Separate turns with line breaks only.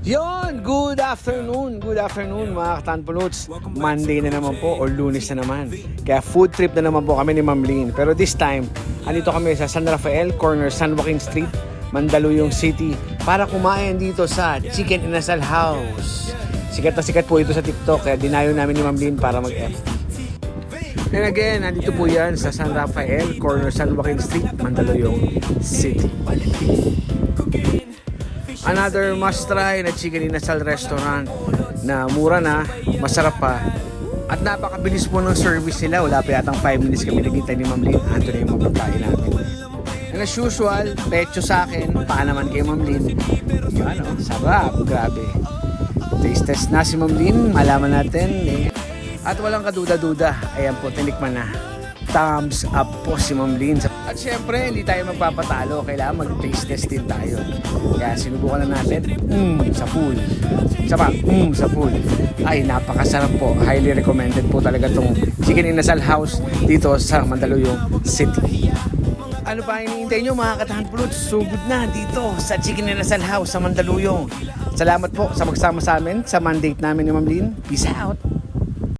Yon, good afternoon mga katanpuluts. Monday na naman po or Lunes na naman. Kaya food trip na naman po kami ni Ma'am Lynn. Pero this time, andito kami sa San Rafael, corner San Joaquin Street, Mandaluyong City para kumain dito sa Chicken Inasal House. Sikat na sikat po ito sa TikTok kaya dinayo namin ni Ma'am Lynn para mag-FT. And again, nandito po yan sa San Rafael, corner San Joaquin Street, Mandaluyong City. Another must try na Chicken Inasal restaurant na mura na, masarap pa at napakabilis po ng service nila. Wala pa yatang 5 minutes kami naghintay ni Ma'am Lynn. Ando na yung magpapain namin. And as usual, pecho sa akin, paa naman kay Ma'am Lynn. Yan o, sarap, grabe. Taste test na si Ma'am Lynn, malaman natin eh. At walang kaduda-duda, ayan po, tinikman na. Thumbs up po si Ma'am Lynn. At syempre, hindi tayo magpapatalo. Kailangan mag-taste test din tayo. Kaya sinubukan na natin. Sa pool. Isa pa, sa pool. Ay, napakasarap po. Highly recommended po talaga itong Chicken Inasal House dito sa Mandaluyong City. Ano pa hinihintay nyo mga katahanpuluts? Sugod na dito sa Chicken Inasal House sa Mandaluyong. Salamat po sa magsama sa amin sa mandate namin ni Ma'am Lynn. Peace out!